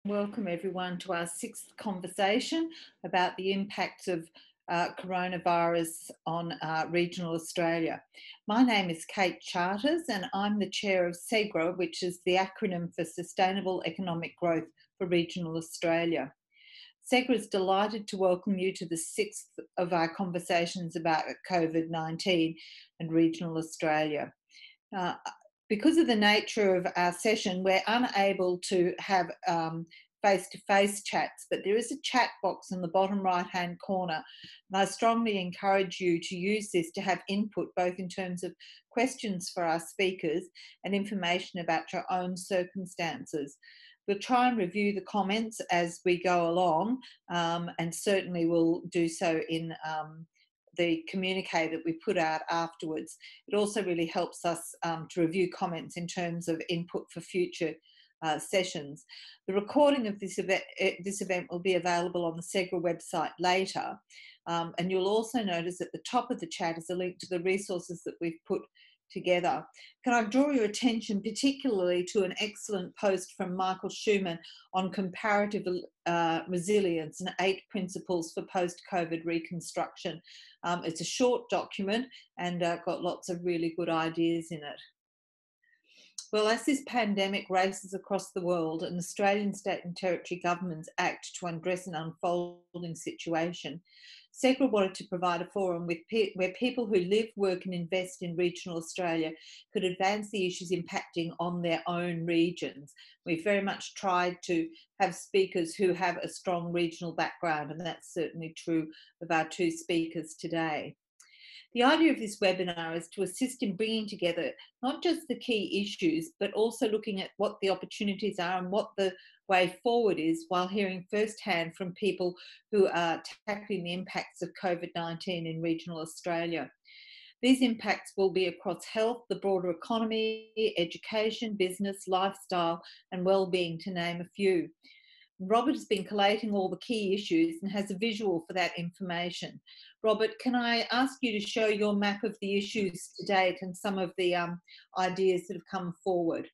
Welcome everyone to our sixth conversation about the impacts of coronavirus on regional Australia. My name is Kate Charters and I'm the chair of SEGRA, which is the acronym for Sustainable Economic Growth for Regional Australia. SEGRA is delighted to welcome you to the sixth of our conversations about COVID-19 and regional Australia. Because of the nature of our session, we're unable to have face-to-face chats, but there is a chat box in the bottom right-hand corner, and I strongly encourage you to use this to have input, both in terms of questions for our speakers and information about your own circumstances. We'll try and review the comments as we go along, and certainly we'll do so in the communique that we put out afterwards. It also really helps us to review comments in terms of input for future sessions. The recording of this event will be available on the SEGRA website later, and you'll also notice at the top of the chat is a link to the resources that we've put together. Can I draw your attention particularly to an excellent post from Michael Schumann on comparative resilience and 8 principles for post-COVID reconstruction. It's a short document and got lots of really good ideas in it. Well, as this pandemic races across the world and Australian state and territory governments act to address an unfolding situation, SEGRA wanted to provide a forum where people who live, work and invest in regional Australia could advance the issues impacting on their own regions. We've very much tried to have speakers who have a strong regional background, and that's certainly true of our 2 speakers today. The idea of this webinar is to assist in bringing together not just the key issues, but also looking at what the opportunities are and what the way forward is, while hearing firsthand from people who are tackling the impacts of COVID-19 in regional Australia. These impacts will be across health, the broader economy, education, business, lifestyle, and well-being, to name a few. Robert has been collating all the key issues and has a visual for that information. Robert, can I ask you to show your map of the issues to date and some of the ideas that have come forward?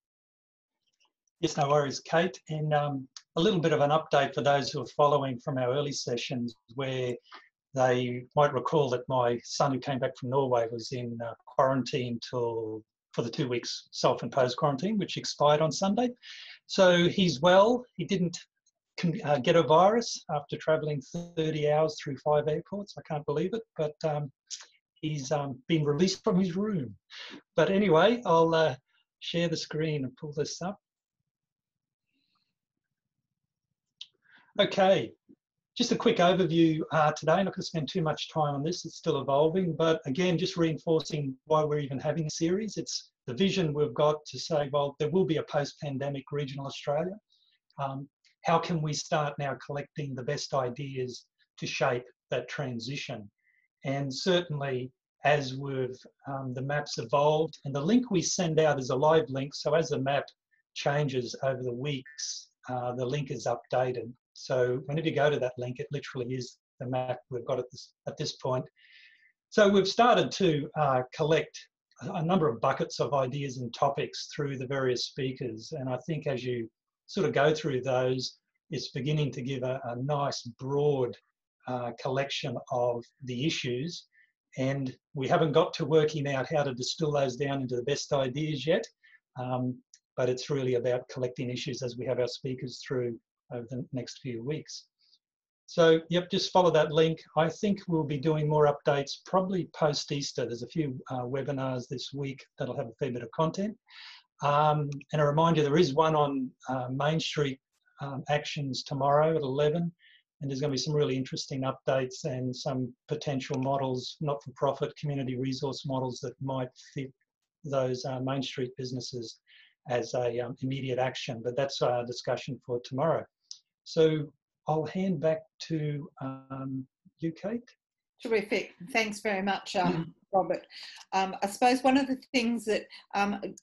Yes, no worries, Kate. And a little bit of an update for those who are following from our early sessions, where they might recall that my son, who came back from Norway, was in quarantine for the 2 weeks self-imposed quarantine, which expired on Sunday. So he's well. He didn't get a virus after travelling 30 hours through 5 airports. I can't believe it, but he's been released from his room. But anyway, I'll share the screen and pull this up. Okay, just a quick overview today. I'm not going to spend too much time on this. It's still evolving, but again, just reinforcing why we're even having a series. It's the vision we've got to say, well, there will be a post-pandemic regional Australia. How can we start now collecting the best ideas to shape that transition? And certainly, as we've the maps evolved, and the link we send out is a live link, so as the map changes over the weeks, the link is updated. So whenever you go to that link, it literally is the map we've got at this point. So we've started to collect a number of buckets of ideas and topics through the various speakers. And I think as you sort of go through those, it's beginning to give a nice broad collection of the issues. And we haven't got to working out how to distill those down into the best ideas yet. But it's really about collecting issues as we have our speakers through over the next few weeks. So, yep, just follow that link. I think we'll be doing more updates probably post-Easter. There's a few webinars this week that'll have a fair bit of content. And a reminder, there is one on Main Street actions tomorrow at 11. And there's going to be some really interesting updates and some potential models, not-for-profit community resource models that might fit those Main Street businesses as a immediate action. But that's our discussion for tomorrow. So I'll hand back to you, Kate. Terrific. Thanks very much, Robert. I suppose one of the things that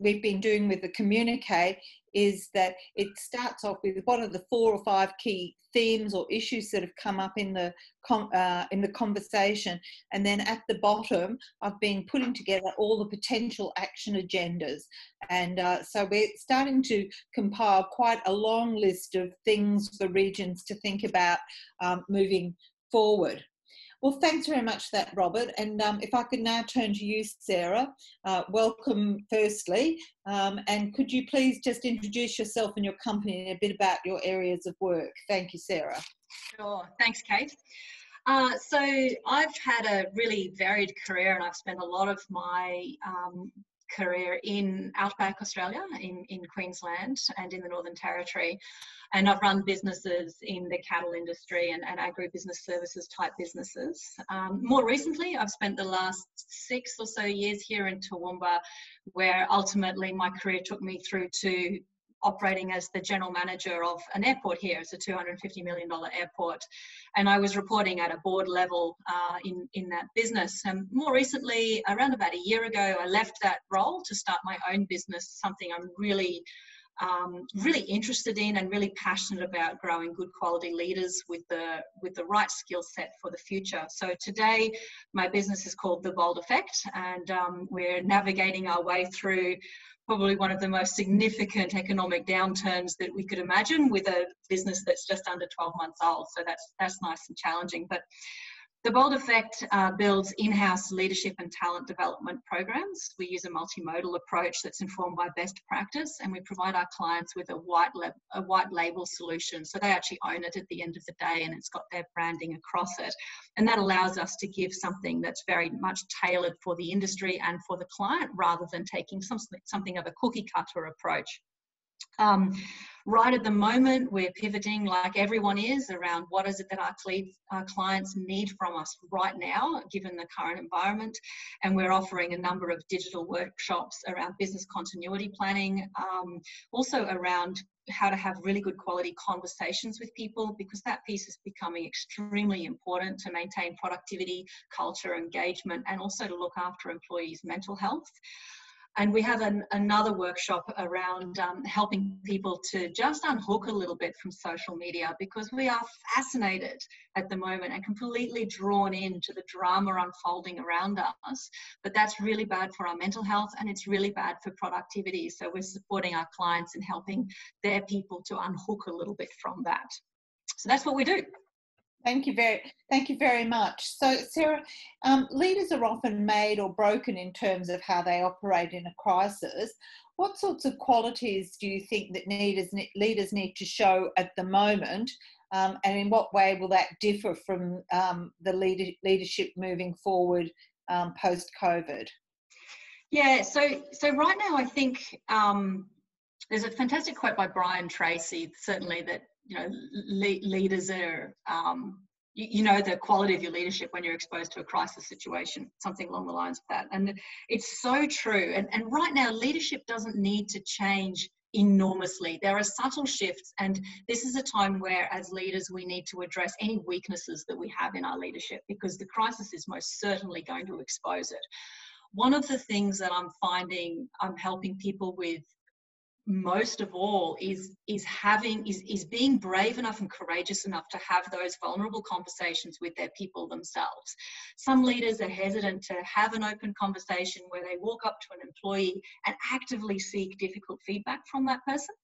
we've been doing with the communique is that it starts off with what are the 4 or 5 key themes or issues that have come up in the conversation, and then at the bottom I've been putting together all the potential action agendas, and so we're starting to compile quite a long list of things for regions to think about moving forward. Well, thanks very much for that, Robert. And if I could now turn to you, Sarah, welcome firstly. And could you please just introduce yourself and your company and a bit about your areas of work? Thank you, Sarah. Sure. Thanks, Kate. So I've had a really varied career, and I've spent a lot of my career in outback Australia, in Queensland and in the Northern Territory. And I've run businesses in the cattle industry and agribusiness services type businesses. More recently, I've spent the last 6 or so years here in Toowoomba, where ultimately my career took me through to operating as the general manager of an airport here. It's a $250 million airport. And I was reporting at a board level in that business. And more recently, around about a year ago, I left that role to start my own business, something I'm really interested in and really passionate about, growing good quality leaders with the right skill set for the future. So today, my business is called The Bold Effect, and we're navigating our way through probably one of the most significant economic downturns that we could imagine, with a business that's just under 12 months old. So that's nice and challenging. But The Bold Effect builds in-house leadership and talent development programs. We use a multimodal approach that's informed by best practice, and we provide our clients with a white label solution. So they actually own it at the end of the day, and it's got their branding across it. And that allows us to give something that's very much tailored for the industry and for the client, rather than taking something of a cookie cutter approach. Right at the moment, we're pivoting, like everyone is, around what is it that our clients need from us right now, given the current environment. And we're offering a number of digital workshops around business continuity planning, also around how to have really good quality conversations with people, because that piece is becoming extremely important to maintain productivity, culture, engagement, and also to look after employees' mental health. And we have another workshop around helping people to just unhook a little bit from social media, because we are fascinated at the moment and completely drawn into the drama unfolding around us. But that's really bad for our mental health, and it's really bad for productivity. So we're supporting our clients and helping their people to unhook a little bit from that. So that's what we do. Thank you very much. So, Sarah, leaders are often made or broken in terms of how they operate in a crisis. What sorts of qualities do you think that leaders need to show at the moment, and in what way will that differ from the leadership moving forward post-COVID? Yeah, so right now I think there's a fantastic quote by Brian Tracy, certainly, that leaders are, the quality of your leadership when you're exposed to a crisis situation, something along the lines of that. And it's so true. And right now, leadership doesn't need to change enormously. There are subtle shifts, and this is a time where, as leaders, we need to address any weaknesses that we have in our leadership, because the crisis is most certainly going to expose it. One of the things that I'm finding I'm helping people with most of all is being brave enough and courageous enough to have those vulnerable conversations with their people themselves. Some leaders are hesitant to have an open conversation where they walk up to an employee and actively seek difficult feedback from that person.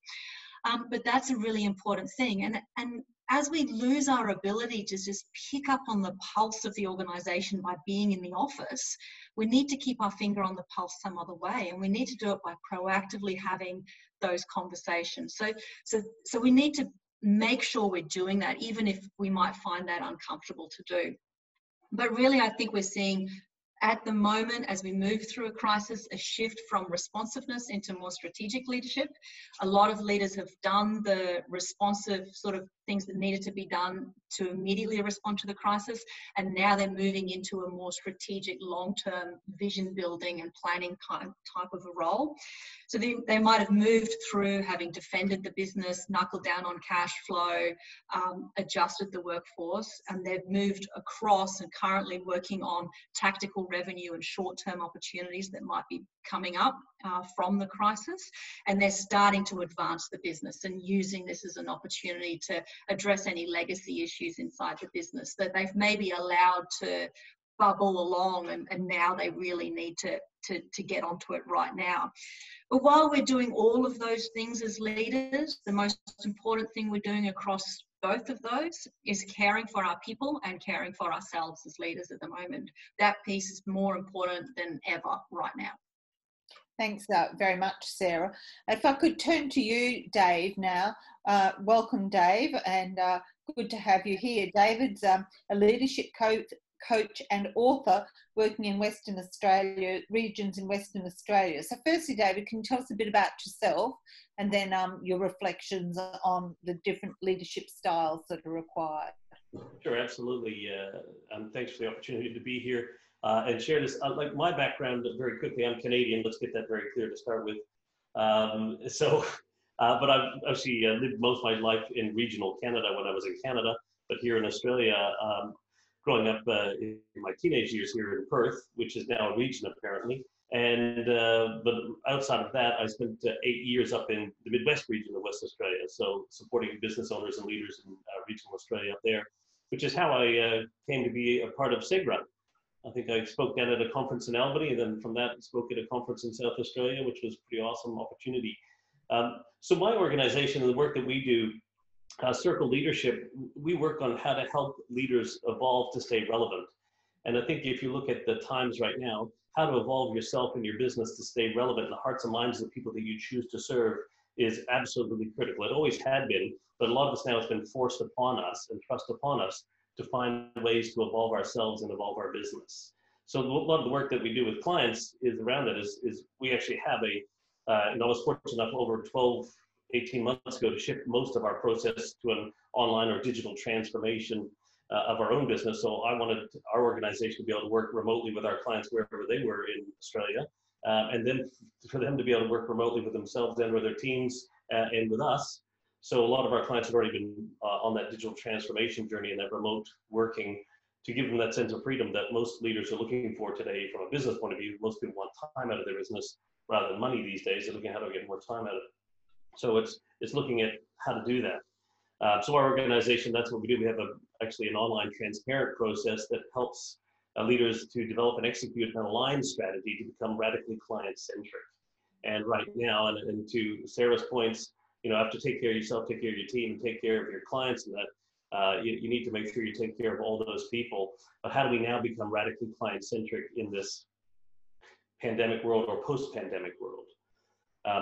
But that's a really important thing. And as we lose our ability to just pick up on the pulse of the organisation by being in the office, we need to keep our finger on the pulse some other way, and we need to do it by proactively having those conversations. So we need to make sure we're doing that, even if we might find that uncomfortable to do. But really, I think we're seeing at the moment, as we move through a crisis, a shift from responsiveness into more strategic leadership. A lot of leaders have done the responsive sort of things that needed to be done to immediately respond to the crisis, and now they're moving into a more strategic, long-term vision building and planning type of a role. So they might have moved through having defended the business, knuckled down on cash flow, adjusted the workforce, and they've moved across and currently working on tactical revenue and short-term opportunities that might be coming up from the crisis, and they're starting to advance the business and using this as an opportunity to address any legacy issues inside the business that they've maybe allowed to bubble along, and now they really need to get onto it right now. But while we're doing all of those things as leaders, the most important thing we're doing across both of those is caring for our people and caring for ourselves as leaders at the moment. That piece is more important than ever right now. Thanks very much, Sarah. If I could turn to you, Dave, now. Welcome, Dave, and good to have you here. David's a leadership coach and author working in Western Australia, regions in Western Australia. So firstly, David, can you tell us a bit about yourself and then your reflections on the different leadership styles that are required? Sure, absolutely. Thanks for the opportunity to be here and share this. Like my background, very quickly, I'm Canadian. Let's get that very clear to start with. But I've actually lived most of my life in regional Canada when I was in Canada, but here in Australia, growing up in my teenage years here in Perth, which is now a region apparently. And but outside of that, I spent 8 years up in the Midwest region of West Australia, so supporting business owners and leaders in regional Australia up there, which is how I came to be a part of SEGRA. I think I spoke down at a conference in Albany, and then from that spoke at a conference in South Australia, which was a pretty awesome opportunity. So my organization and the work that we do, Circle Leadership, we work on how to help leaders evolve to stay relevant. And I think if you look at the times right now, how to evolve yourself and your business to stay relevant in the hearts and minds of the people that you choose to serve is absolutely critical. It always had been, but a lot of this now has been forced upon us and thrust upon us to find ways to evolve ourselves and evolve our business. So a lot of the work that we do with clients is around that is we actually have and I was fortunate enough over 18 months ago to shift most of our process to an online or digital transformation of our own business. So I wanted our organization to be able to work remotely with our clients wherever they were in Australia, and then for them to be able to work remotely with themselves and with their teams and with us. So a lot of our clients have already been on that digital transformation journey and that remote working to give them that sense of freedom that most leaders are looking for today from a business point of view. Most people want time out of their business rather than money these days. They're looking at how to get more time out of it. So it's looking at how to do that. So our organization, that's what we do. We have actually an online transparent process that helps leaders to develop and execute an aligned strategy to become radically client-centric. And right now, and to Sarah's points, you know, have to take care of yourself, take care of your team, take care of your clients, and that you need to make sure you take care of all those people. But how do we now become radically client-centric in this pandemic world or post-pandemic world?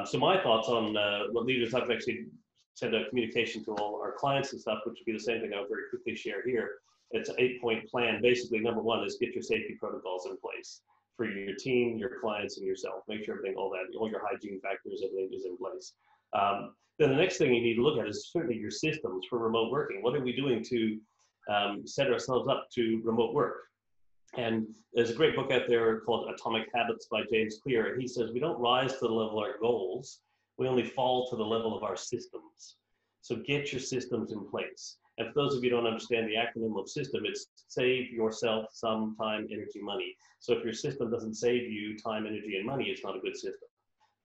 So my thoughts on what leaders, I've actually sent a communication to all our clients and stuff, which would be the same thing I'll very quickly share here. It's an 8-point plan. Basically, number one is get your safety protocols in place for your team, your clients, and yourself. Make sure everything, all your hygiene factors, everything is in place. Then the next thing you need to look at is certainly your systems for remote working. What are we doing to set ourselves up to remote work? And there's a great book out there called Atomic Habits by James Clear. And he says, we don't rise to the level of our goals. We only fall to the level of our systems. So get your systems in place. And for those of you who don't understand the acronym of system, it's save yourself some time, energy, money. So if your system doesn't save you time, energy, and money, it's not a good system.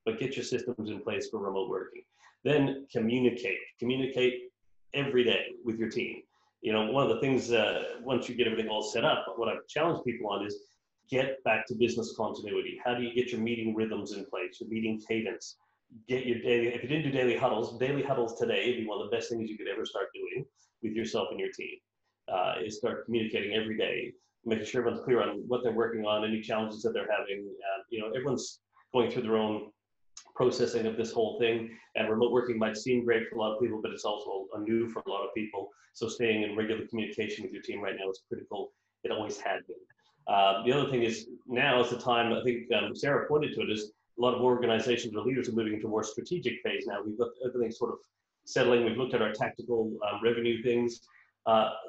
But get your systems in place for remote working. Then communicate. Communicate every day with your team. You know, one of the things, once you get everything all set up, what I've challenged people on is get back to business continuity. How do you get your meeting rhythms in place, your meeting cadence? Get your daily, if you didn't do daily huddles today would be one of the best things you could ever start doing with yourself and your team. Is start communicating every day, making sure everyone's clear on what they're working on, any challenges that they're having. You know, everyone's going through their own processing of this whole thing, and remote working might seem great for a lot of people, but it's also new for a lot of people. So staying in regular communication with your team right now is critical. It always had been. The other thing is now is the time, I think Sarah pointed to it, is a lot of organizations or leaders are moving into a more strategic phase now. We've got everything sort of settling. We've looked at our tactical revenue things.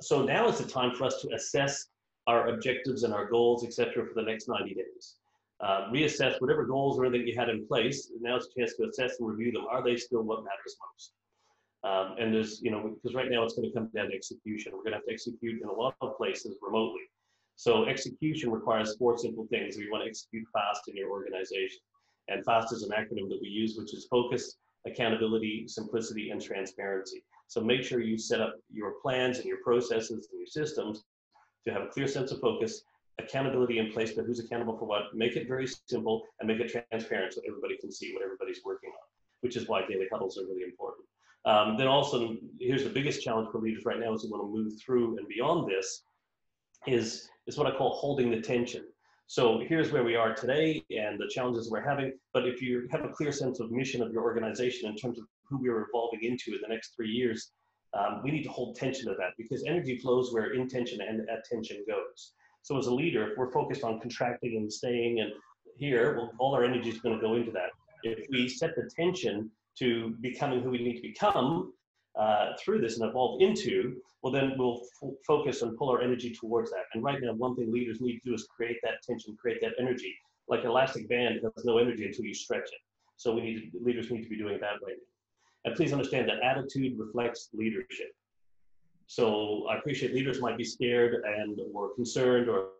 So now is the time for us to assess our objectives and our goals, et cetera, for the next 90 days. Reassess whatever goals or anything you had in place. Now it's a chance to assess and review them. Are they still what matters most? And there's, you know, because right now it's going to come down to execution. We're going to have to execute in a lot of places remotely. So execution requires 4 simple things. We want to execute fast in your organization. And FAST is an acronym that we use, which is focus, accountability, simplicity, and transparency. So make sure you set up your plans and your processes and your systems to have a clear sense of focus, accountability in place, but who's accountable for what. Make it very simple and make it transparent so everybody can see what everybody's working on, which is why daily huddles are really important. Then also, here's the biggest challenge for leaders right now is we want to move through and beyond this is what I call holding the tension. So here's where we are today and the challenges we're having. But if you have a clear sense of mission of your organization in terms of who we're evolving into in the next 3 years, we need to hold tension to that, because energy flows where intention and attention goes. So as a leader, if we're focused on contracting and staying and here, well, all our energy is going to go into that. If we set the tension to becoming who we need to become through this and evolve into, well, then we'll focus and pull our energy towards that. And right now, one thing leaders need to do is create that tension, create that energy. Like an elastic band has no energy until you stretch it. So leaders need to be doing that right now. And please understand that attitude reflects leadership. So I appreciate leaders might be scared and or concerned or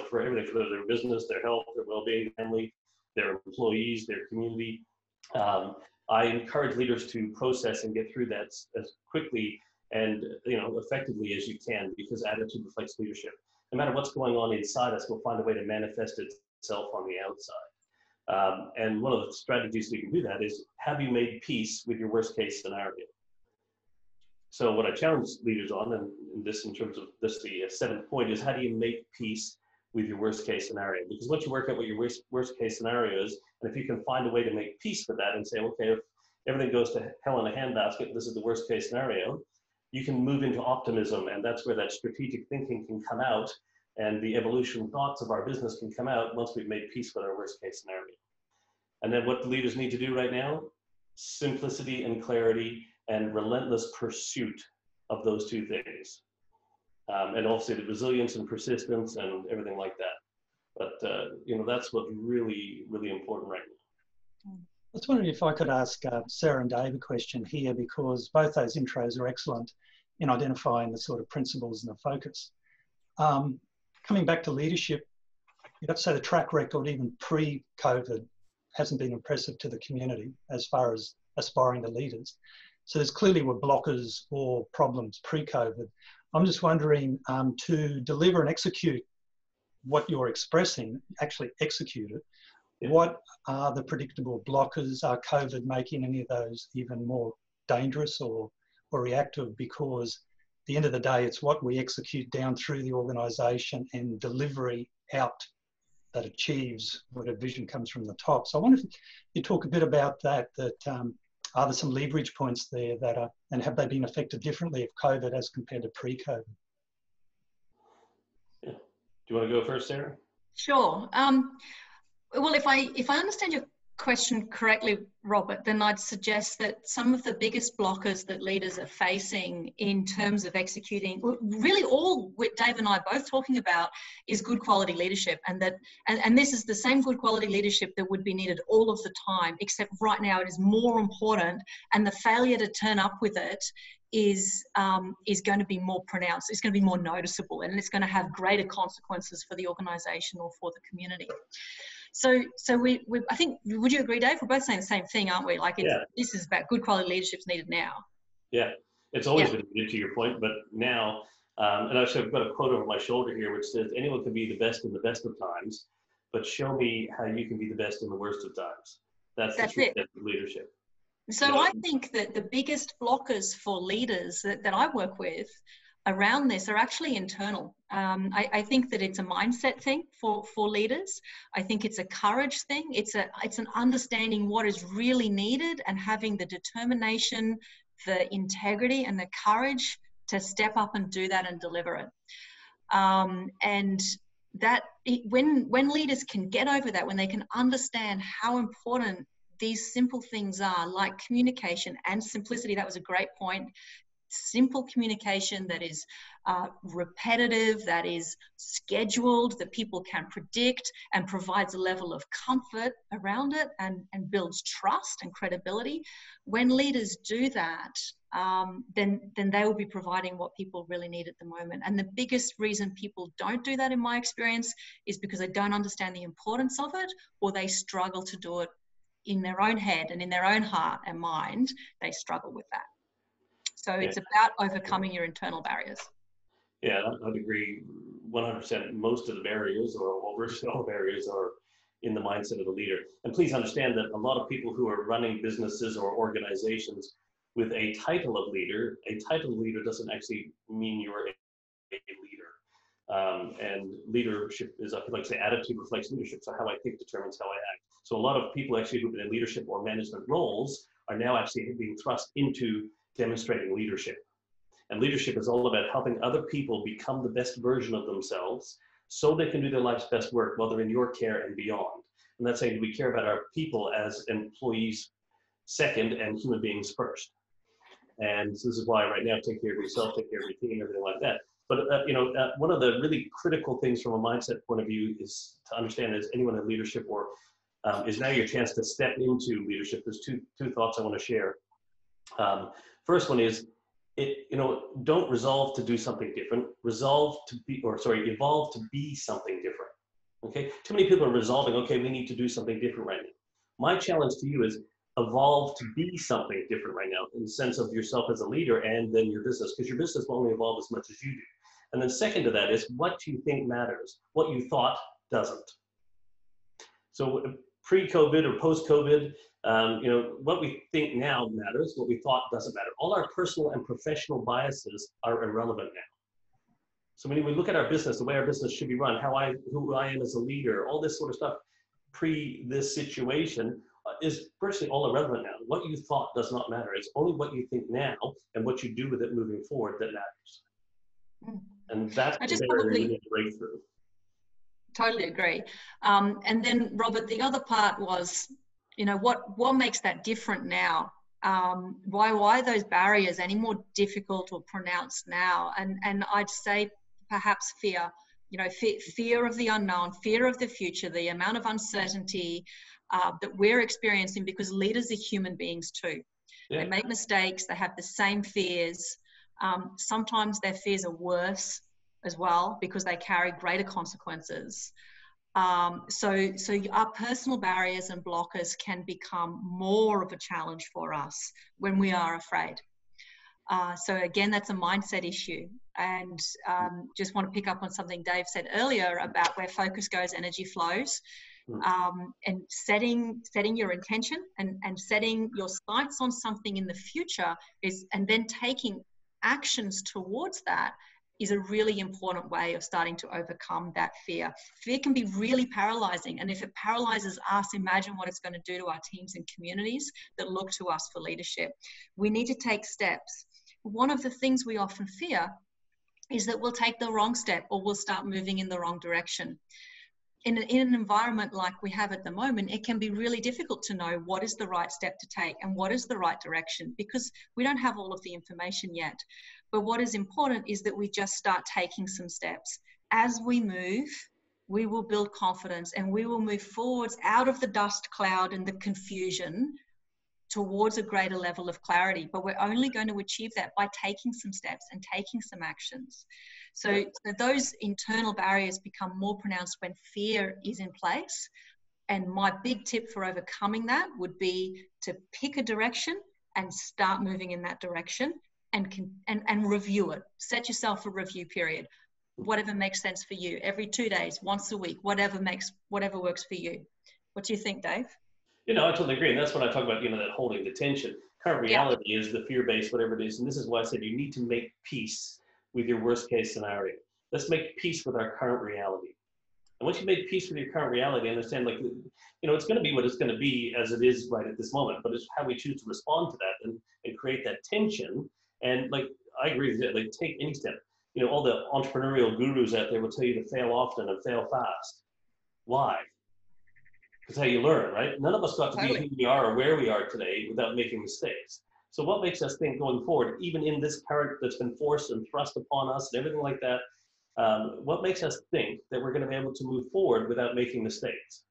for everything, for their business, their health, their well-being, family, their employees, their community. I encourage leaders to process and get through that as quickly and effectively as you can, because attitude reflects leadership. No matter what's going on inside us, we'll find a way to manifest itself on the outside. And one of the strategies we can do that is, have you made peace with your worst case scenario? So what I challenge leaders on, and this in terms of this, the 7th point, is how do you make peace with your worst case scenario? Because once you work out what your worst case scenario is, and if you can find a way to make peace with that and say, okay, if everything goes to hell in a handbasket, this is the worst case scenario, you can move into optimism, and that's where that strategic thinking can come out, and the evolution thoughts of our business can come out once we've made peace with our worst case scenario. And then what the leaders need to do right now, simplicity and clarity and relentless pursuit of those 2 things. And obviously the resilience and persistence and everything like that. But, that's what's really, really important right now. I was wondering if I could ask Sarah and Dave a question here, because both those intros are excellent in identifying the sort of principles and the focus. Coming back to leadership, you'd have to say the track record, even pre-COVID, hasn't been impressive to the community as far as aspiring to leaders. So there's clearly were blockers or problems pre-COVID. I'm just wondering, to deliver and execute what you're expressing, actually execute it, what are the predictable blockers? Are COVID making any of those even more dangerous or reactive? Because at the end of the day, it's what we execute down through the organisation and delivery out that achieves what a vision comes from the top. So I wonder if you talk a bit about that, are there some leverage points there that are, and have they been affected differently of COVID as compared to pre-COVID? Yeah. Do you want to go first, Sarah? Sure. Well, if I understand your question correctly, Robert, then I'd suggest that some of the biggest blockers that leaders are facing in terms of executing, really all what Dave and I are both talking about, is good quality leadership, and this is the same good quality leadership that would be needed all of the time, except right now it is more important, and the failure to turn up with it is going to be more pronounced. It's going to be more noticeable, and it's going to have greater consequences for the organisation or for the community. So I think, would you agree, Dave? We're both saying the same thing, aren't we? Like, this is about good quality leadership's needed now. Yeah, it's always been needed, to your point, but now, and actually I've got a quote over my shoulder here which says, anyone can be the best in the best of times, but show me how you can be the best in the worst of times. That's the true test of leadership. So I think that the biggest blockers for leaders that I work with around this are actually internal. I think that it's a mindset thing for leaders. I think it's a courage thing. It's an understanding what is really needed and having the determination, the integrity and the courage to step up and do that and deliver it. And that when leaders can get over that, when they can understand how important these simple things are, like communication and simplicity, that was a great point. Simple communication that is repetitive, that is scheduled, that people can predict, and provides a level of comfort around it and builds trust and credibility. When leaders do that, then they will be providing what people really need at the moment. And the biggest reason people don't do that, in my experience, is because they don't understand the importance of it, or they struggle to do it in their own head and in their own heart and mind. They struggle with that. So it's about overcoming your internal barriers. Yeah, I'd agree 100%. Most of the barriers, or virtually all barriers, are in the mindset of the leader. And please understand that a lot of people who are running businesses or organizations with a title of leader doesn't actually mean you're a leader. And leadership is, I feel like, say, attitude reflects leadership. So how I think determines how I act. So a lot of people actually who've been in leadership or management roles are now actually being thrust into demonstrating leadership. And leadership is all about helping other people become the best version of themselves so they can do their life's best work while they're in your care and beyond. And that's saying we care about our people as employees second and human beings first. And so this is why right now, take care of yourself, take care of your team, everything like that. But one of the really critical things from a mindset point of view is to understand, as anyone in leadership or is now your chance to step into leadership. There's two thoughts I want to share. First one is, don't resolve to do something different. Evolve to be something different. Okay. Too many people are resolving, okay, we need to do something different right now. My challenge to you is evolve to be something different right now, in the sense of yourself as a leader and then your business, because your business will only evolve as much as you do. And then second to that is what you think matters, what you thought doesn't. So pre-COVID or post-COVID, what we think now matters, what we thought doesn't matter. All our personal and professional biases are irrelevant now. So when we look at our business, the way our business should be run, who I am as a leader, all this sort of stuff pre this situation is virtually all irrelevant now. What you thought does not matter. It's only what you think now and what you do with it moving forward that matters. And that's the barrier we need to break through. Totally agree. And then, Robert, the other part was, what makes that different now? Why are those barriers any more difficult or pronounced now? And I'd say perhaps fear. Fear of the unknown, fear of the future, the amount of uncertainty that we're experiencing, because leaders are human beings too. Yeah. They make mistakes, they have the same fears. Sometimes their fears are worse as well because they carry greater consequences. So our personal barriers and blockers can become more of a challenge for us when we are afraid. So again, that's a mindset issue. And just want to pick up on something Dave said earlier about where focus goes, energy flows. And setting your intention and setting your sights on something in the future and then taking actions towards that is a really important way of starting to overcome that fear. Fear can be really paralyzing. And if it paralyzes us, imagine what it's going to do to our teams and communities that look to us for leadership. We need to take steps. One of the things we often fear is that we'll take the wrong step or we'll start moving in the wrong direction. In an environment like we have at the moment, it can be really difficult to know what is the right step to take and what is the right direction, because we don't have all of the information yet. But what is important is that we just start taking some steps. As we move, we will build confidence and we will move forwards out of the dust cloud and the confusion towards a greater level of clarity. But we're only going to achieve that by taking some steps and taking some actions. So those internal barriers become more pronounced when fear is in place. And my big tip for overcoming that would be to pick a direction and start moving in that direction and review it. Set yourself a review period. Whatever makes sense for you, every 2 days, once a week, whatever works for you. What do you think, Dave? I totally agree. And that's what I talk about, that holding the tension. Current reality is the fear-based, whatever it is. And this is why I said you need to make peace with your worst case scenario. Let's make peace with our current reality. And once you make peace with your current reality, understand it's going to be what it's going to be as it is right at this moment, but it's how we choose to respond to that and create that tension. And I agree with that, take any step. All the entrepreneurial gurus out there will tell you to fail often and fail fast. Why? Because how you learn, right? None of us got to be who we are or where we are today without making mistakes. So what makes us think going forward, even in this current that's been forced and thrust upon us and everything like that, what makes us think that we're going to be able to move forward without making mistakes?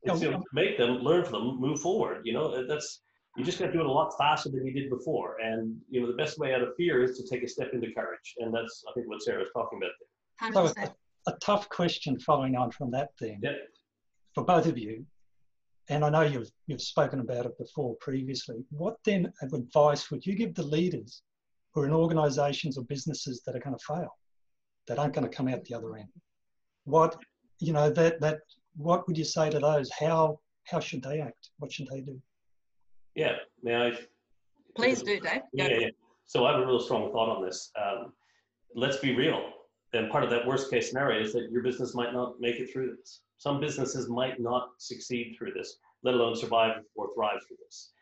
It's, make them, learn from them, move forward. That's You just got to do it a lot faster than you did before. And, you know, the best way out of fear is to take a step into courage. And that's, I think, what Sarah's talking about there. 100%. So a tough question following on from that then, Yep. for both of you, and I know you've spoken about it before previously, what then of advice would you give the leaders who are in organisations or businesses that are going to fail, that aren't going to come out the other end? What, you know, what would you say to those? How should they act? What should they do? Yeah, may I? Please do, Dave. Yeah. So I have a real strong thought on this. Let's be real. And part of that worst case scenario is that your business might not make it through this. Some businesses might not succeed through this, let alone survive or thrive through this.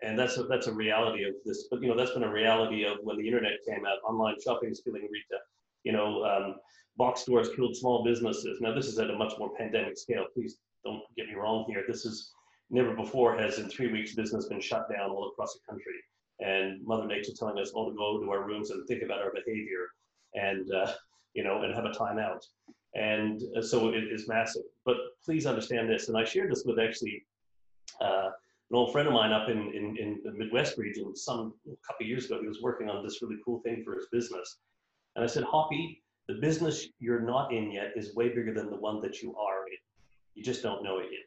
And that's a reality of this. But, you know, that's been a reality of when the internet came out, online shopping is killing retail. You know, box stores killed small businesses. Now, this is at a much more pandemic scale. Please don't get me wrong here. This is never before has in 3 weeks business been shut down all across the country. And Mother Nature telling us all to go to our rooms and think about our behavior and, you know, and have a timeout. And so it is massive. But please understand this. And I shared this with actually an old friend of mine up in the Midwest region a couple of years ago. He was working on this really cool thing for his business. And I said, Hoppy, the business you're not in yet is way bigger than the one that you are in. You just don't know it yet.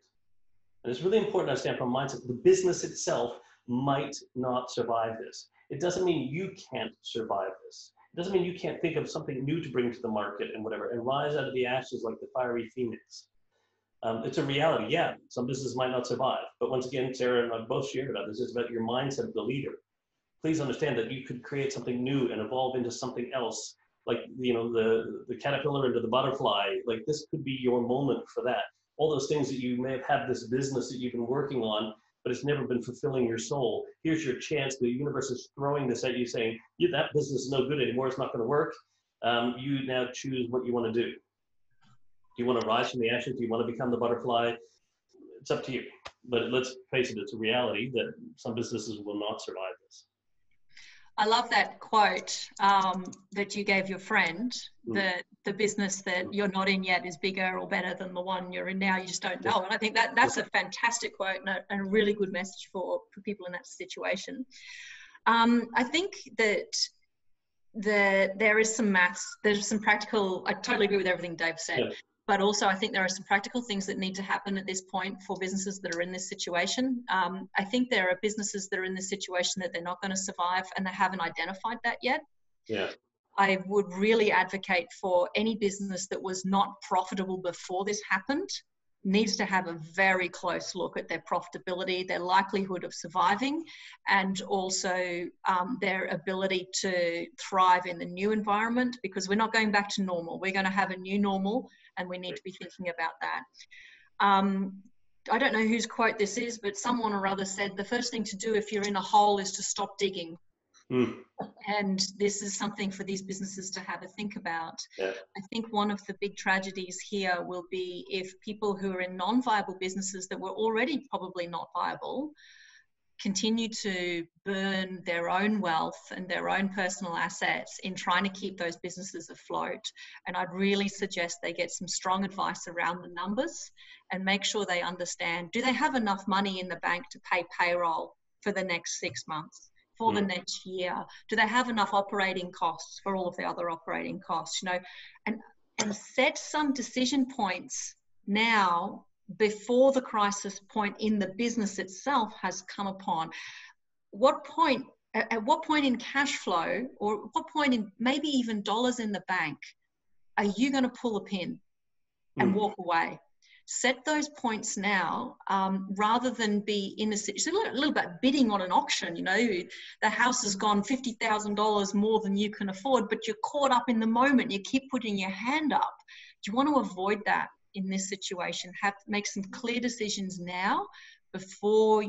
And it's really important to understand from mindset, the business itself might not survive this. It doesn't mean you can't survive this. It doesn't mean you can't think of something new to bring to the market and whatever, and rise out of the ashes like the fiery phoenix. It's a reality. Yeah, some businesses might not survive. But once again, Sarah and I both shared about this. It's about your mindset of the leader. Please understand that you could create something new and evolve into something else. Like, you know, the caterpillar into the butterfly. Like, this could be your moment for that. All those things that you may have had this business that you've been working on, but it's never been fulfilling your soul. Here's your chance. The universe is throwing this at you saying, that business is no good anymore. It's not going to work. You now choose what you want to do. Do you want to rise from the ashes? Do you want to become the butterfly? It's up to you. But let's face it, it's a reality that some businesses will not survive this. I love that quote that you gave your friend, that the business that you're not in yet is bigger or better than the one you're in now. You just don't know. And I think that's a fantastic quote and a really good message for people in that situation. I think that there is some maths, there's some practical, I totally agree with everything Dave said. Yeah. But also, I think there are some practical things that need to happen at this point for businesses that are in this situation. I think there are businesses that are in this situation that they're not going to survive and they haven't identified that yet. Yeah. I would really advocate for any business that was not profitable before this happened needs to have a very close look at their profitability, their likelihood of surviving, and also their ability to thrive in the new environment, because we're not going back to normal. We're going to have a new normal, and we need to be thinking about that. I don't know whose quote this is, but someone or other said the first thing to do if you're in a hole is to stop digging. And this is something for these businesses to have a think about. Yeah. I think one of the big tragedies here will be if people who are in non-viable businesses that were already probably not viable continue to burn their own wealth and their own personal assets in trying to keep those businesses afloat. And I'd really suggest they get some strong advice around the numbers and make sure they understand, do they have enough money in the bank to pay payroll for the next 6 months? For the next year? Do they have enough operating costs for all of the other operating costs? You know, and set some decision points now before the crisis point in the business itself has come upon. At what point in cash flow, or what point in maybe even dollars in the bank, are you going to pull a pin and walk away? Set those points now, rather than be in it's a little bit bidding on an auction. You know, the house has gone $50,000 more than you can afford, but you're caught up in the moment. You keep putting your hand up. Do you want to avoid that in this situation? Make some clear decisions now before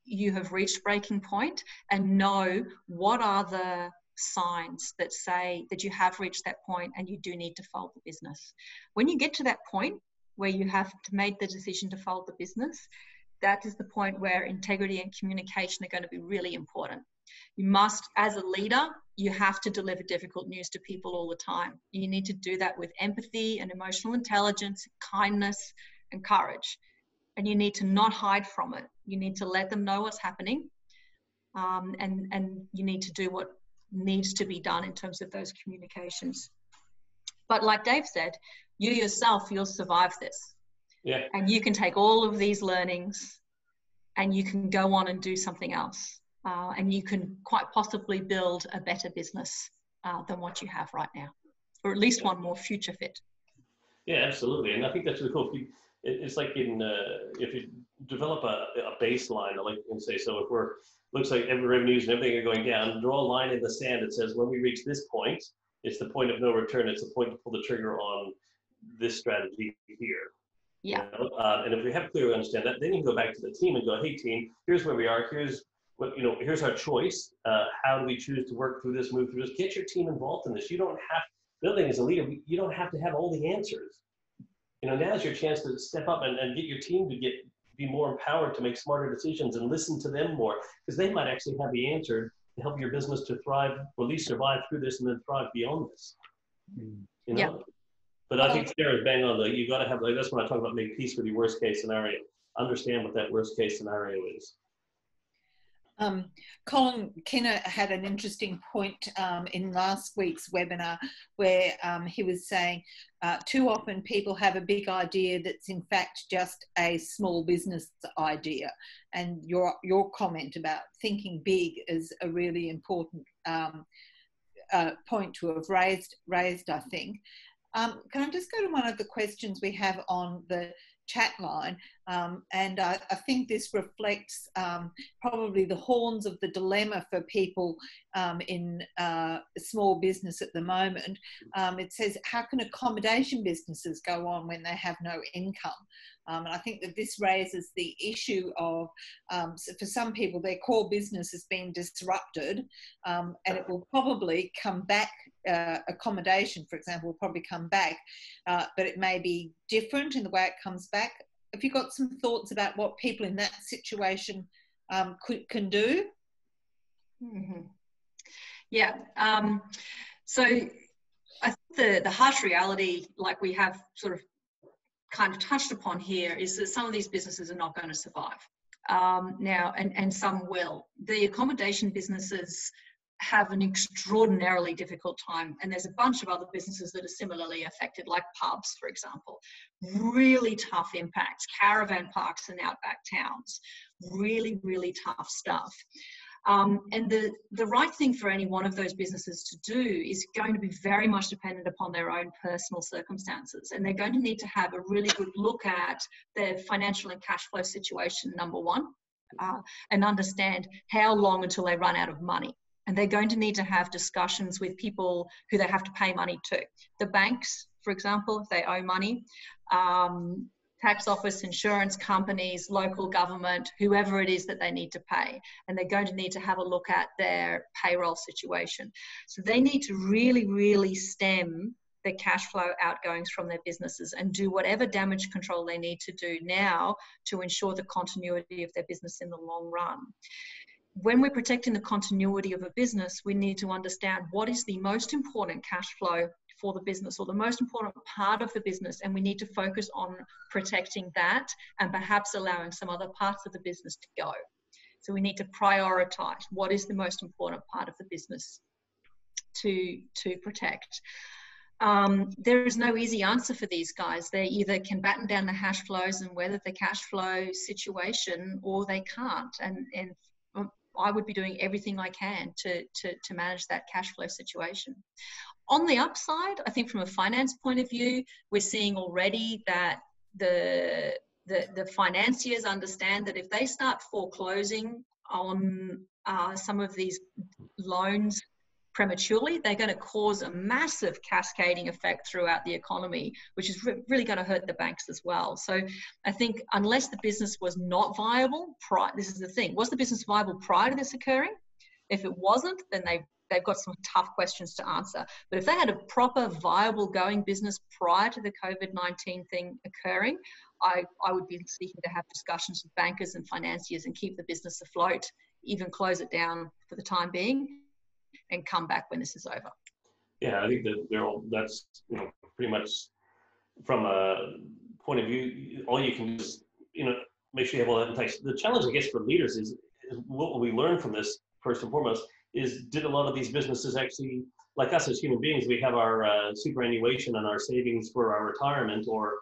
you have reached breaking point, and know what are the signs that say that you have reached that point and you do need to fold the business. When you get to that point where you have made the decision to fold the business, that is the point where integrity and communication are going to be really important. You must, as a leader, you have to deliver difficult news to people all the time. You need to do that with empathy and emotional intelligence, kindness and courage. and you need to not hide from it. You need to let them know what's happening, and you need to do what needs to be done in terms of those communications. But like Dave said, you yourself, you'll survive this. Yeah. And you can take all of these learnings and you can go on and do something else. And you can quite possibly build a better business than what you have right now, or at least one more future fit. Yeah, absolutely. And I think that's really cool. It's like if you develop a baseline, like and say, so if looks like every revenues and everything are going down, draw a line in the sand that says when we reach this point, it's the point of no return. It's the point to pull the trigger on this strategy here. Yeah. You know? And if we have clearly understand that, then you can go back to the team and go, hey team, here's where we are. Here's what, here's our choice. How do we choose to work through this, move through this? Get your team involved in this. You don't have, the other thing as a leader, you don't have to have all the answers. Now's your chance to step up and get your team to be more empowered to make smarter decisions and listen to them more, because they might actually have the answer to help your business to thrive, or at least survive through this and then thrive beyond this. Yeah. But I think Sarah's bang on you got to have, that's when I talk about make peace with your worst case scenario. Understand what that worst case scenario is. Colin Kinner had an interesting point in last week's webinar where he was saying too often people have a big idea that's in fact just a small business idea, and your comment about thinking big is a really important point to have raised I think. Can I just go to one of the questions we have on the chat line, and I think this reflects probably the horns of the dilemma for people in small business at the moment. It says, how can accommodation businesses go on when they have no income? And I think that this raises the issue of, for some people, their core business has been disrupted, and it will probably come back. Accommodation, for example, will probably come back, but it may be different in the way it comes back. Have you got some thoughts about what people in that situation can do? Mm-hmm. Yeah. So I think the harsh reality, like we have sort of kind of touched upon here, is that some of these businesses are not going to survive now, and some will. The accommodation businesses have an extraordinarily difficult time, and there's a bunch of other businesses that are similarly affected, like pubs, for example. Really tough impacts. Caravan parks in outback towns. Really, really tough stuff. And the right thing for any one of those businesses to do is going to be very much dependent upon their own personal circumstances. And they're going to need to have a really good look at their financial and cash flow situation, number one, and understand how long until they run out of money. And they're going to need to have discussions with people who they have to pay money to. The banks, for example, if they owe money, tax office, insurance companies, local government, whoever it is that they need to pay. And they're going to need to have a look at their payroll situation. So they need to really, really stem the cash flow outgoings from their businesses and do whatever damage control they need to do now to ensure the continuity of their business in the long run. When we're protecting the continuity of a business, we need to understand what is the most important cash flow for the business, or the most important part of the business, and we need to focus on protecting that and perhaps allowing some other parts of the business to go. So we need to prioritize what is the most important part of the business to protect. There is no easy answer for these guys. They either can batten down the cash flows and weather the cash flow situation, or they can't. And I would be doing everything I can to manage that cash flow situation. On the upside, I think from a finance point of view, we're seeing already that the financiers understand that if they start foreclosing on some of these loans prematurely, they're going to cause a massive cascading effect throughout the economy, which is really going to hurt the banks as well. So I think unless the business was not viable, this is the thing, was the business viable prior to this occurring? If it wasn't, then they've got some tough questions to answer. But if they had a proper, viable, going business prior to the COVID-19 thing occurring, I would be seeking to have discussions with bankers and financiers and keep the business afloat, even close it down for the time being, and come back when this is over. Yeah, I think that that's pretty much from a point of view, all you can do is make sure you have all that in place. The challenge, I guess, for leaders is what will we learn from this, first and foremost, is did a lot of these businesses actually, like us as human beings, we have our superannuation and our savings for our retirement or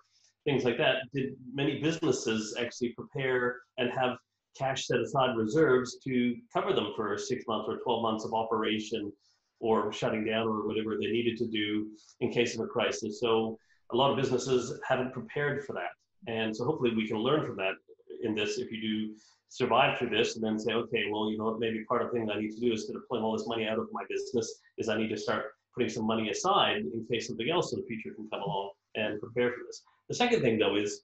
things like that. Did many businesses actually prepare and have cash set aside reserves to cover them for 6 months or 12 months of operation or shutting down or whatever they needed to do in case of a crisis? So a lot of businesses haven't prepared for that. And so hopefully we can learn from that in this, if you do survive through this, and then say, okay, well, you know what, maybe part of the thing I need to do instead of pulling all this money out of my business is I need to start putting some money aside in case something else in the future can come along and prepare for this. The second thing, though, is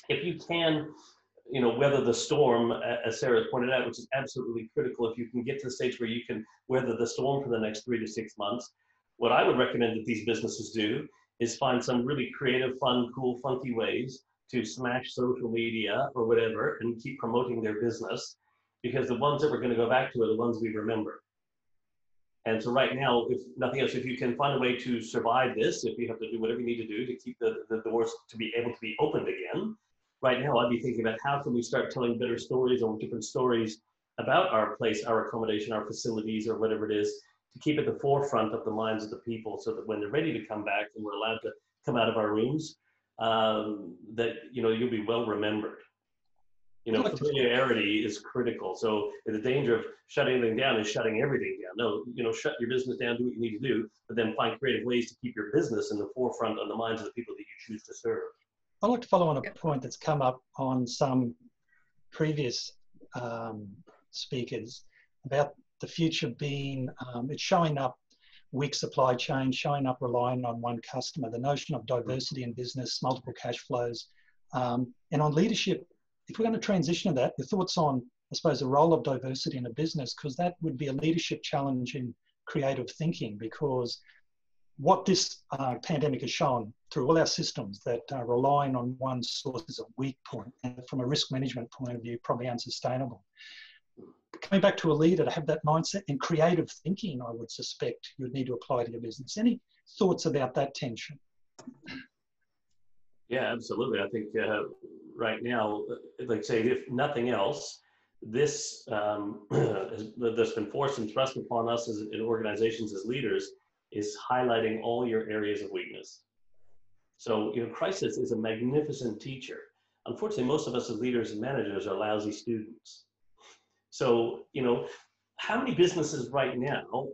if you can, weather the storm, as Sarah pointed out, which is absolutely critical. If you can get to the stage where you can weather the storm for the next 3 to 6 months, what I would recommend that these businesses do is find some really creative, fun, cool, funky ways to smash social media or whatever and keep promoting their business, because the ones that we're going to go back to are the ones we remember. And so right now, if nothing else, if you can find a way to survive this, if you have to do whatever you need to do to keep the doors to be able to be opened again, right now I'd be thinking about how can we start telling better stories or different stories about our place, our accommodation, our facilities, or whatever it is, to keep at the forefront of the minds of the people, so that when they're ready to come back and we're allowed to come out of our rooms, that you'll be well remembered. Familiarity is critical. So the danger of shutting everything down is shutting everything down. No, shut your business down, do what you need to do, but then find creative ways to keep your business in the forefront on the minds of the people that you choose to serve. I'd like to follow on a point that's come up on some previous speakers about the future being, it's showing up weak supply chain, showing up relying on one customer, the notion of diversity in business, multiple cash flows, and on leadership. If we're going to transition to that, your thoughts on, I suppose, the role of diversity in a business, because that would be a leadership challenge in creative thinking, because what this pandemic has shown through all our systems, that relying on one source is a weak point, and from a risk management point of view, probably unsustainable. Coming back to a leader to have that mindset and creative thinking, I would suspect you would need to apply to your business. Any thoughts about that tension? Yeah, absolutely. I think right now, like say, if nothing else, this that's been forced and thrust upon us as in organizations as leaders is highlighting all your areas of weakness. So, crisis is a magnificent teacher. Unfortunately, most of us as leaders and managers are lousy students. So, how many businesses right now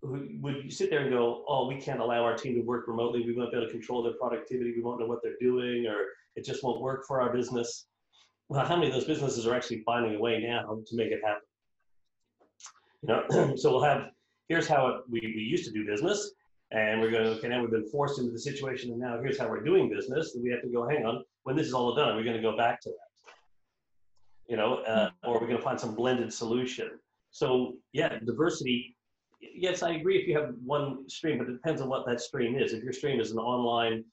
would you sit there and go, oh, we can't allow our team to work remotely, we won't be able to control their productivity, we won't know what they're doing, or it just won't work for our business? Well, how many of those businesses are actually finding a way now to make it happen? So we'll have, here's how we used to do business, and we're going, okay, now we've been forced into the situation, and now here's how we're doing business, and we have to go, hang on, when this is all done, we're going to go back to that, or we're going to find some blended solution. So yeah, diversity. Yes, I agree if you have one stream, but it depends on what that stream is. If your stream is an online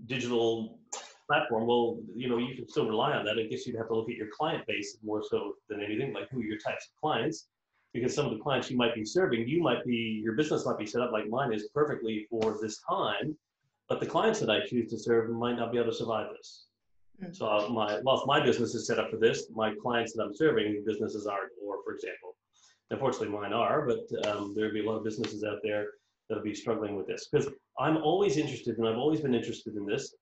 digital platform, well, you can still rely on that. I guess you'd have to look at your client base more so than anything, like who are your types of clients, because some of the clients you might be serving, your business might be set up like mine is perfectly for this time, but the clients that I choose to serve might not be able to survive this. Mm-hmm. So whilst my business is set up for this, my clients that I'm serving, businesses aren't, or for example. Unfortunately, mine are, but there'll be a lot of businesses out there that'll be struggling with this. Because I'm always interested, and I've always been interested in this,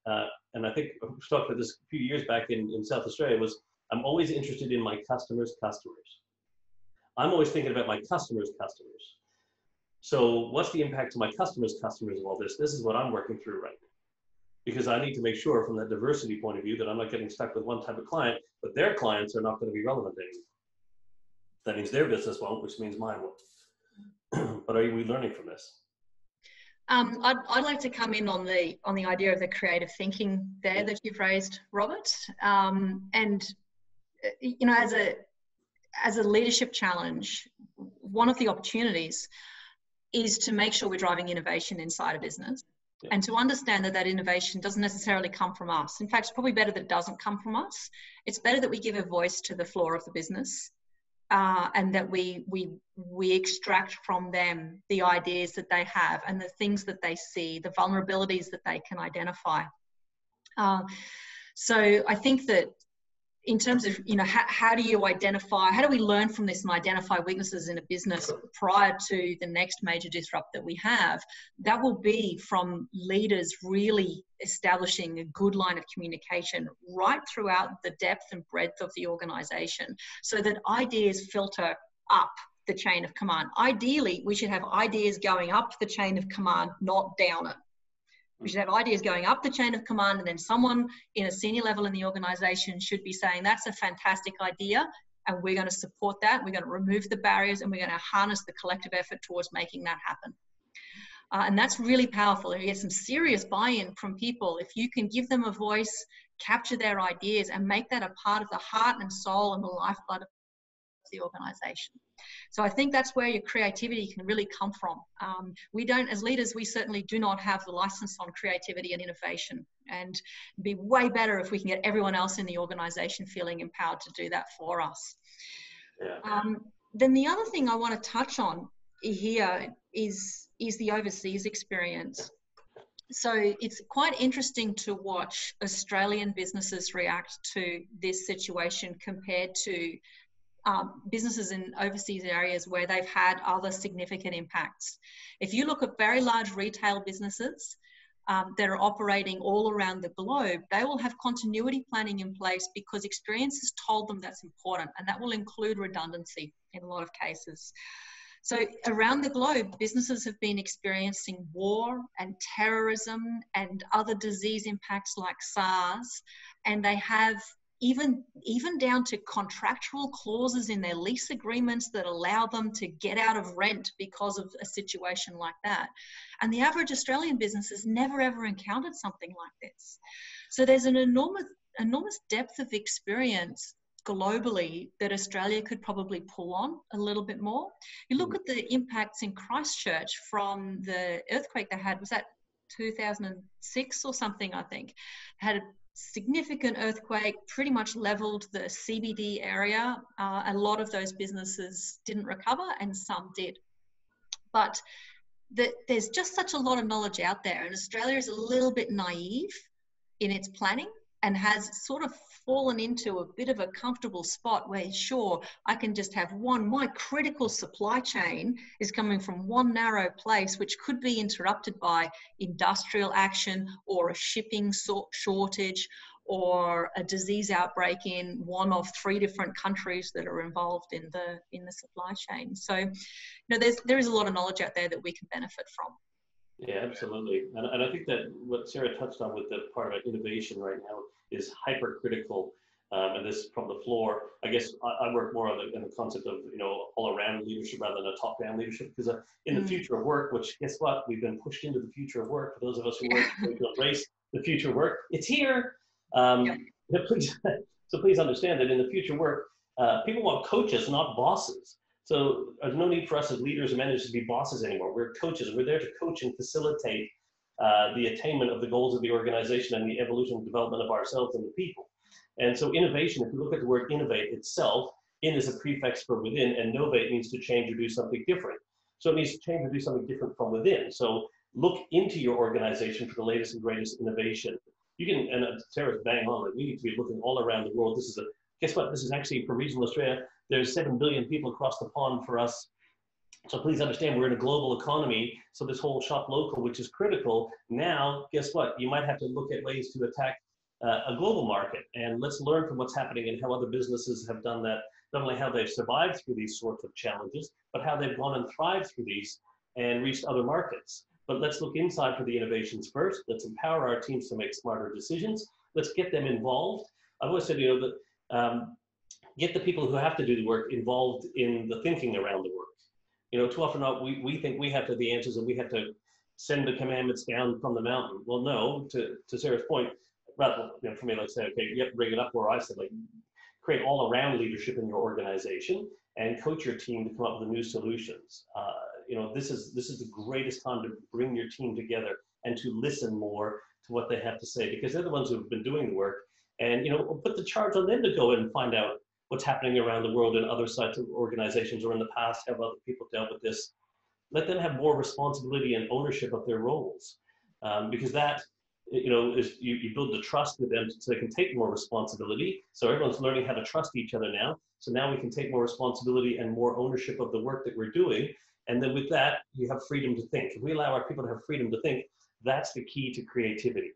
and I think we talked about this a few years back in South Australia, was I'm always interested in my customers' customers. I'm always thinking about my customers' customers. So what's the impact to my customers' customers of all this? This is what I'm working through right now. Because I need to make sure from that diversity point of view that I'm not getting stuck with one type of client, but their clients are not going to be relevant anymore. That means their business won't, which means mine won't. But are we learning from this? I'd like to come in on the idea of the creative thinking there that you've raised, Robert. And as a leadership challenge, one of the opportunities is to make sure we're driving innovation inside a business, and to understand that innovation doesn't necessarily come from us. In fact, it's probably better that it doesn't come from us. It's better that we give a voice to the floor of the business. And that we extract from them the ideas that they have and the things that they see, the vulnerabilities that they can identify. So I think that in terms of, you know, how do you identify, how do we learn from this and identify weaknesses in a business prior to the next major disrupt that we have? That will be from leaders really establishing a good line of communication right throughout the depth and breadth of the organization, so that ideas filter up the chain of command. Ideally, we should have ideas going up the chain of command, not down it. We should have ideas going up the chain of command, and then someone in a senior level in the organization should be saying, that's a fantastic idea, and we're going to support that. We're going to remove the barriers, and we're going to harness the collective effort towards making that happen. And that's really powerful. And you get some serious buy-in from people. If you can give them a voice, capture their ideas, and make that a part of the heart and soul and the lifeblood of the organization. So I think that's where your creativity can really come from. We don't, as leaders, we certainly do not have the license on creativity and innovation, and it'd be way better if we can get everyone else in the organization feeling empowered to do that for us. Yeah. Then the other thing I want to touch on here is the overseas experience. So it's quite interesting to watch Australian businesses react to this situation compared to businesses in overseas areas where they've had other significant impacts. If you look at very large retail businesses that are operating all around the globe, they will have continuity planning in place because experience has told them that's important, and that will include redundancy in a lot of cases. So around the globe, businesses have been experiencing war and terrorism and other disease impacts like SARS, and they have even down to contractual clauses in their lease agreements that allow them to get out of rent because of a situation like that. And the average Australian business has never ever encountered something like this. So there's an enormous depth of experience globally that Australia could probably pull on a little bit more. You look at the impacts in Christchurch from the earthquake they had, was that 2006 or something, I think, had a significant earthquake, pretty much leveled the CBD area. A lot of those businesses didn't recover and some did. But there's just such a lot of knowledge out there, and Australia is a little bit naive in its planning and has sort of fallen into a bit of a comfortable spot where, sure, I can just have my critical supply chain is coming from one narrow place, which could be interrupted by industrial action or a shipping shortage or a disease outbreak in one of 3 different countries that are involved in the supply chain. So, you know, there is a lot of knowledge out there that we can benefit from. Yeah, absolutely. And I think that what Sarah touched on with the part about innovation right now is hypercritical. And this from the floor, I guess I work more on the concept of, you know, all around leadership rather than a top down leadership, because in the future of work, which guess what, we've been pushed into the future of work. For those of us who work to embrace the future of work, it's here. Please understand that in the future work, people want coaches, not bosses. So there's no need for us as leaders and managers to be bosses anymore. We're coaches. We're there to coach and facilitate the attainment of the goals of the organization and the evolution and development of ourselves and the people. And so innovation, if you look at the word innovate itself, in is a prefix for within, and novate means to change or do something different. So it means to change or do something different from within. So look into your organization for the latest and greatest innovation. You can, and Sarah's bang on, like we need to be looking all around the world. Guess what? This is actually for regional Australia. There's 7 billion people across the pond for us. So please understand, we're in a global economy. So this whole shop local, which is critical, now, guess what? You might have to look at ways to attack a global market. And let's learn from what's happening and how other businesses have done that, not only how they've survived through these sorts of challenges, but how they've gone and thrived through these and reached other markets. But let's look inside for the innovations first. Let's empower our teams to make smarter decisions. Let's get them involved. I've always said, you know, that get the people who have to do the work involved in the thinking around the work. You know, too often we think we have to have the answers and we have to send the commandments down from the mountain. Well, no, to Sarah's point, rather, you know, for me, like say, okay, you have to bring it up where I said, like, create all around leadership in your organization and coach your team to come up with new solutions. You know, this is the greatest time to bring your team together and to listen more to what they have to say, because they're the ones who have been doing the work. And, you know, put the charge on them to go in and find out what's happening around the world in other sites of organizations, or in the past, have other people dealt with this. Let them have more responsibility and ownership of their roles, because that is you build the trust with them so they can take more responsibility. So everyone's learning how to trust each other now. So now we can take more responsibility and more ownership of the work that we're doing. And then with that, you have freedom to think. If we allow our people to have freedom to think, that's the key to creativity.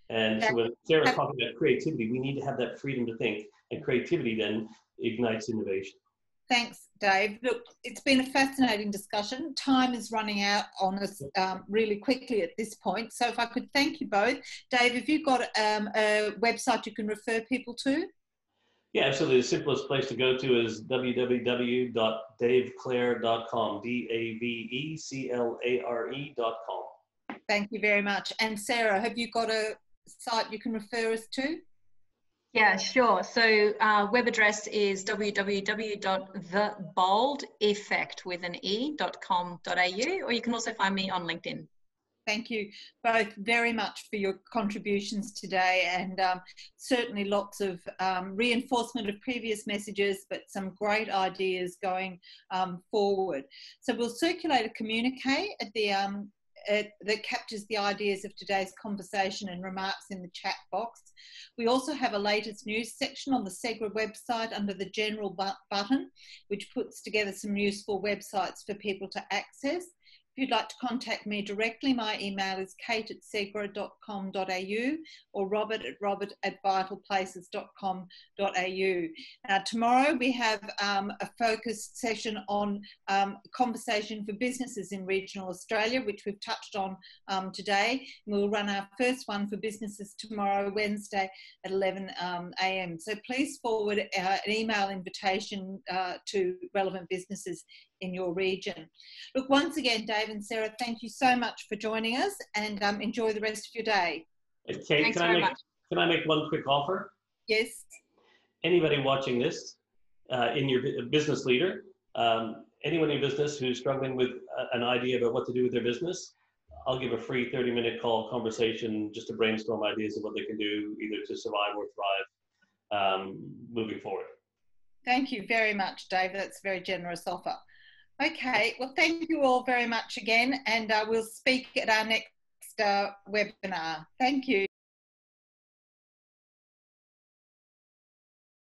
And so when Sarah's talking about creativity, we need to have that freedom to think, and creativity then ignites innovation. Thanks, Dave. Look, it's been a fascinating discussion. Time is running out on us really quickly at this point. So if I could thank you both. Dave, have you got a website you can refer people to? Yeah, absolutely. The simplest place to go to is www.daveclare.com, DAVECLARE.com. Thank you very much. And Sarah, have you got a site you can refer us to? Yeah, sure. So web address is www.theboldeffect.com.au, or you can also find me on LinkedIn. Thank you both very much for your contributions today, and certainly lots of reinforcement of previous messages, but some great ideas going forward. So we'll circulate a communique at the that captures the ideas of today's conversation and remarks in the chat box. We also have a latest news section on the SEGRA website under the general button, which puts together some useful websites for people to access. If you'd like to contact me directly, my email is kate@segra.com.au or robert@vitalplaces.com.au. Tomorrow we have a focused session on conversation for businesses in regional Australia, which we've touched on today. We'll run our first one for businesses tomorrow, Wednesday at 11 a.m. So please forward an email invitation to relevant businesses in your region. Look, once again, Dave and Sarah, thank you so much for joining us, and enjoy the rest of your day. Kate, can I make one quick offer? Yes. Anybody watching this, in your business leader, anyone in business who's struggling with an idea about what to do with their business, I'll give a free 30-minute call conversation just to brainstorm ideas of what they can do either to survive or thrive moving forward. Thank you very much, Dave. That's a very generous offer. Okay, well, thank you all very much again, and we'll speak at our next webinar. Thank you.